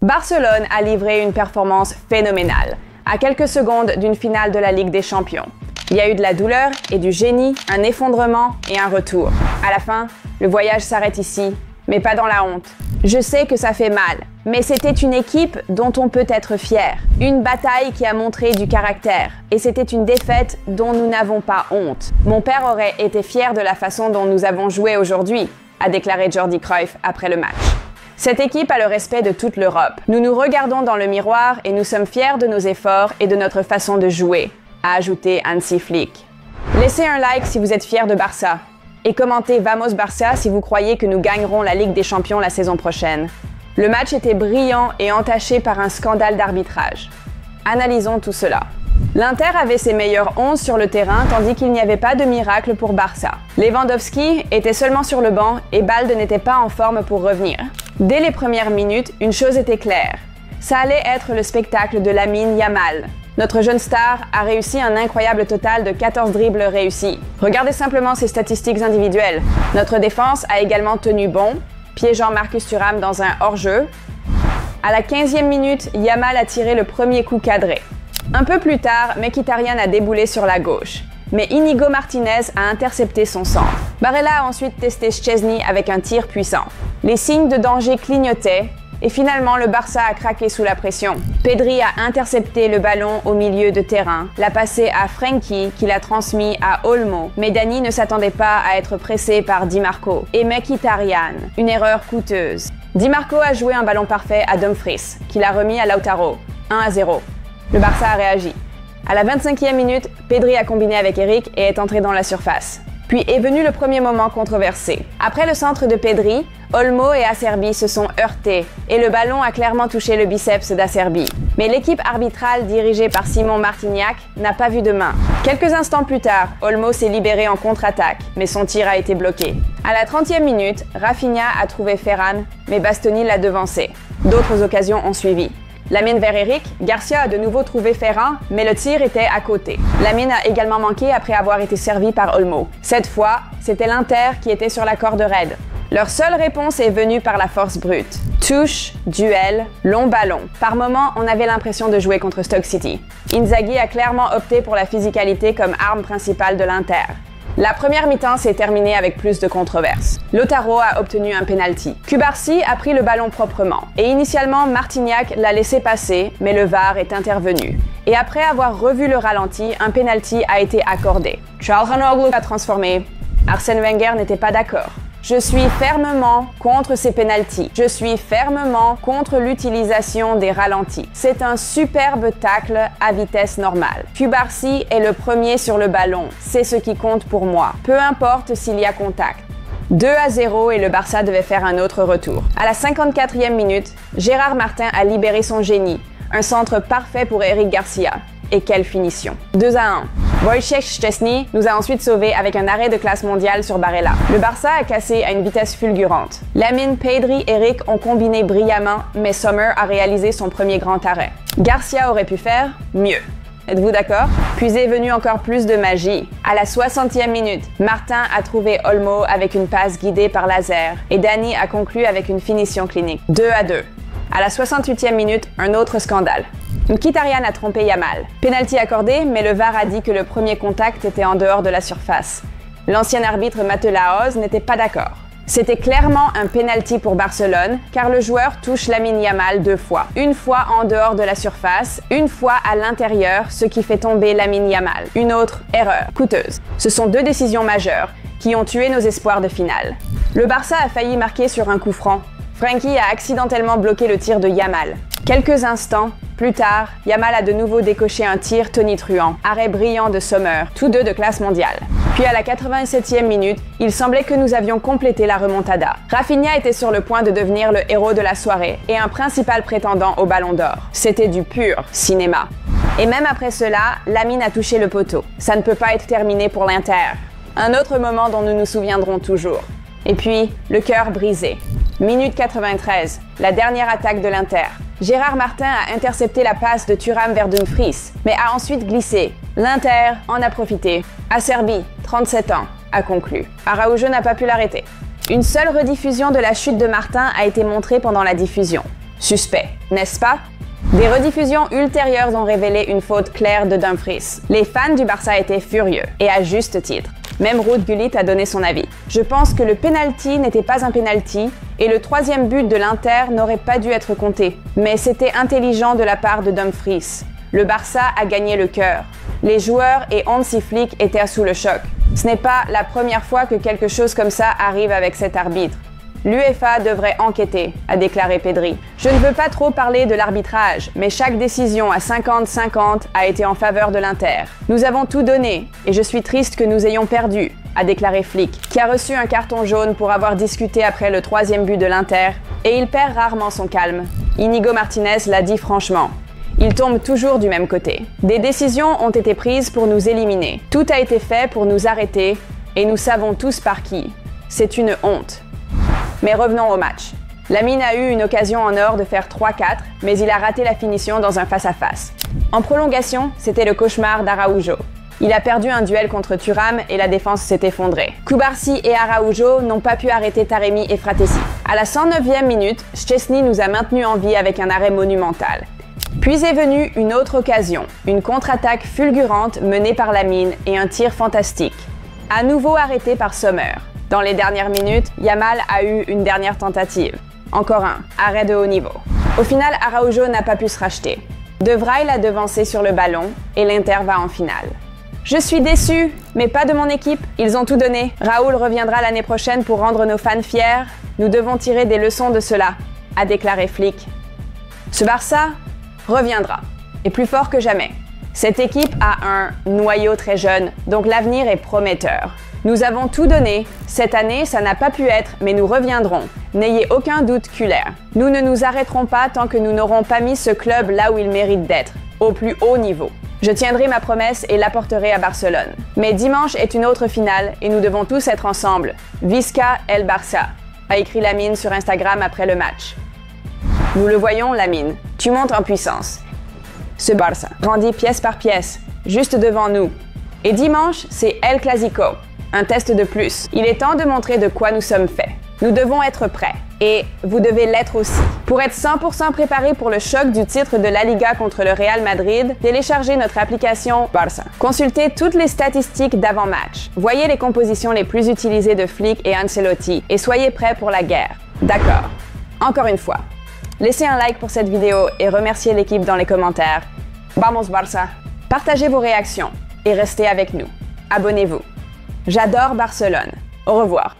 Barcelone a livré une performance phénoménale, à quelques secondes d'une finale de la Ligue des Champions. Il y a eu de la douleur et du génie, un effondrement et un retour. À la fin, le voyage s'arrête ici, mais pas dans la honte. Je sais que ça fait mal, mais c'était une équipe dont on peut être fier. Une bataille qui a montré du caractère, et c'était une défaite dont nous n'avons pas honte. Mon père aurait été fier de la façon dont nous avons joué aujourd'hui, a déclaré Jordi Cruyff après le match. Cette équipe a le respect de toute l'Europe. Nous nous regardons dans le miroir et nous sommes fiers de nos efforts et de notre façon de jouer, a ajouté Hansi Flick. Laissez un like si vous êtes fiers de Barça. Et commentez Vamos Barça si vous croyez que nous gagnerons la Ligue des Champions la saison prochaine. Le match était brillant et entaché par un scandale d'arbitrage. Analysons tout cela. L'Inter avait ses meilleurs 11 sur le terrain tandis qu'il n'y avait pas de miracle pour Barça. Lewandowski était seulement sur le banc et Balde n'était pas en forme pour revenir. Dès les premières minutes, une chose était claire. Ça allait être le spectacle de Lamine Yamal. Notre jeune star a réussi un incroyable total de 14 dribbles réussis. Regardez simplement ses statistiques individuelles. Notre défense a également tenu bon, piégeant Marcus Thuram dans un hors-jeu. À la 15e minute, Yamal a tiré le premier coup cadré. Un peu plus tard, Mkhitaryan a déboulé sur la gauche. Mais Inigo Martinez a intercepté son centre. Barella a ensuite testé Szczesny avec un tir puissant. Les signes de danger clignotaient et finalement le Barça a craqué sous la pression. Pedri a intercepté le ballon au milieu de terrain, l'a passé à Frenkie qui l'a transmis à Olmo. Mais Dani ne s'attendait pas à être pressé par Di Marco et Mkhitaryan. Une erreur coûteuse. Di Marco a joué un ballon parfait à Dumfries qui l'a remis à Lautaro. 1-0. Le Barça a réagi. À la 25e minute, Pedri a combiné avec Eric et est entré dans la surface. Puis est venu le premier moment controversé. Après le centre de Pedri, Olmo et Acerbi se sont heurtés et le ballon a clairement touché le biceps d'Acerbi. Mais l'équipe arbitrale dirigée par Simon Martignac n'a pas vu de main. Quelques instants plus tard, Olmo s'est libéré en contre-attaque, mais son tir a été bloqué. À la 30e minute, Rafinha a trouvé Ferran, mais Bastoni l'a devancé. D'autres occasions ont suivi. Lamine vers Eric, Garcia a de nouveau trouvé Ferran, mais le tir était à côté. Lamine a également manqué après avoir été servi par Olmo. Cette fois, c'était l'Inter qui était sur la corde raide. Leur seule réponse est venue par la force brute. Touche, duel, long ballon. Par moments, on avait l'impression de jouer contre Stoke City. Inzaghi a clairement opté pour la physicalité comme arme principale de l'Inter. La première mi-temps s'est terminée avec plus de controverses. Lautaro a obtenu un penalty. Cubarsí a pris le ballon proprement. Et initialement, Martignac l'a laissé passer, mais le VAR est intervenu. Et après avoir revu le ralenti, un penalty a été accordé. Çalhanoğlu a transformé. Arsène Wenger n'était pas d'accord. Je suis fermement contre ces pénaltys. Je suis fermement contre l'utilisation des ralentis. C'est un superbe tacle à vitesse normale. Cubarsí est le premier sur le ballon. C'est ce qui compte pour moi. Peu importe s'il y a contact. 2-0 et le Barça devait faire un autre retour. À la 54e minute, Gérard Martin a libéré son génie. Un centre parfait pour Eric Garcia. Et quelle finition. 2-1. Wojciech Szczesny nous a ensuite sauvés avec un arrêt de classe mondiale sur Barella. Le Barça a cassé à une vitesse fulgurante. Lamine, Pedri et Eric ont combiné brillamment, mais Sommer a réalisé son premier grand arrêt. Garcia aurait pu faire mieux. Êtes-vous d'accord? Puis est venu encore plus de magie. À la 60e minute, Martin a trouvé Olmo avec une passe guidée par laser et Dani a conclu avec une finition clinique. 2-2. À la 68e minute, un autre scandale. Mkhitaryan a trompé Yamal. Penalty accordé, mais le VAR a dit que le premier contact était en dehors de la surface. L'ancien arbitre Matelaos n'était pas d'accord. C'était clairement un penalty pour Barcelone, car le joueur touche Lamine Yamal 2 fois. Une fois en dehors de la surface, une fois à l'intérieur, ce qui fait tomber Lamine Yamal. Une autre erreur coûteuse. Ce sont 2 décisions majeures qui ont tué nos espoirs de finale. Le Barça a failli marquer sur un coup franc. Frenkie a accidentellement bloqué le tir de Yamal. Quelques instants plus tard, Yamal a de nouveau décoché un tir tonitruant, arrêt brillant de Sommer, tous deux de classe mondiale. Puis à la 87e minute, il semblait que nous avions complété la remontada. Rafinha était sur le point de devenir le héros de la soirée et un principal prétendant au Ballon d'Or. C'était du pur cinéma. Et même après cela, Lamine a touché le poteau. Ça ne peut pas être terminé pour l'Inter. Un autre moment dont nous nous souviendrons toujours. Et puis, le cœur brisé. Minute 93, la dernière attaque de l'Inter. Gérard Martin a intercepté la passe de Thuram vers Dumfries, mais a ensuite glissé. L'Inter en a profité. Acerbi, 37 ans, a conclu. Araujo n'a pas pu l'arrêter. Une seule rediffusion de la chute de Martin a été montrée pendant la diffusion. Suspect, n'est-ce pas? Des rediffusions ultérieures ont révélé une faute claire de Dumfries. Les fans du Barça étaient furieux, et à juste titre. Même Ruud Gullit a donné son avis. Je pense que le penalty n'était pas un penalty, et le troisième but de l'Inter n'aurait pas dû être compté. Mais c'était intelligent de la part de Dumfries. Le Barça a gagné le cœur. Les joueurs et Hansi Flick étaient sous le choc. Ce n'est pas la première fois que quelque chose comme ça arrive avec cet arbitre. L'UEFA devrait enquêter, a déclaré Pedri. Je ne veux pas trop parler de l'arbitrage, mais chaque décision à 50-50 a été en faveur de l'Inter. Nous avons tout donné, et je suis triste que nous ayons perdu, a déclaré Flick, qui a reçu un carton jaune pour avoir discuté après le troisième but de l'Inter, et il perd rarement son calme. Inigo Martinez l'a dit franchement. Il tombe toujours du même côté. Des décisions ont été prises pour nous éliminer. Tout a été fait pour nous arrêter, et nous savons tous par qui. C'est une honte. Mais revenons au match. Lamine a eu une occasion en or de faire 3-4, mais il a raté la finition dans un face-à-face. En prolongation, c'était le cauchemar d'Araujo. Il a perdu un duel contre Thuram et la défense s'est effondrée. Cubarsí et Araujo n'ont pas pu arrêter Taremi et Fratessi. À la 109e minute, Szczesny nous a maintenus en vie avec un arrêt monumental. Puis est venue une autre occasion, une contre-attaque fulgurante menée par Lamine et un tir fantastique. À nouveau arrêté par Sommer. Dans les dernières minutes, Yamal a eu une dernière tentative. Encore un, arrêt de haut niveau. Au final, Araujo n'a pas pu se racheter. De Vrij l'a devancé sur le ballon et l'Inter va en finale. Je suis déçu, mais pas de mon équipe. Ils ont tout donné. Raúl reviendra l'année prochaine pour rendre nos fans fiers. Nous devons tirer des leçons de cela, a déclaré Flick. Ce Barça reviendra, et plus fort que jamais. Cette équipe a un noyau très jeune, donc l'avenir est prometteur. Nous avons tout donné. Cette année, ça n'a pas pu être, mais nous reviendrons. N'ayez aucun doute, Kühler. Nous ne nous arrêterons pas tant que nous n'aurons pas mis ce club là où il mérite d'être, au plus haut niveau. Je tiendrai ma promesse et l'apporterai à Barcelone. Mais dimanche est une autre finale et nous devons tous être ensemble. Visca el Barça, a écrit Lamine sur Instagram après le match. Nous le voyons, Lamine. Tu montes en puissance. Ce Barça grandit pièce par pièce, juste devant nous. Et dimanche, c'est El Clasico. Un test de plus. Il est temps de montrer de quoi nous sommes faits. Nous devons être prêts. Et vous devez l'être aussi. Pour être 100% préparé pour le choc du titre de la Liga contre le Real Madrid, téléchargez notre application Barça. Consultez toutes les statistiques d'avant-match. Voyez les compositions les plus utilisées de Flick et Ancelotti et soyez prêts pour la guerre. D'accord. Encore une fois, laissez un like pour cette vidéo et remerciez l'équipe dans les commentaires. Vamos Barça! Partagez vos réactions et restez avec nous. Abonnez-vous. J'adore Barcelone. Au revoir.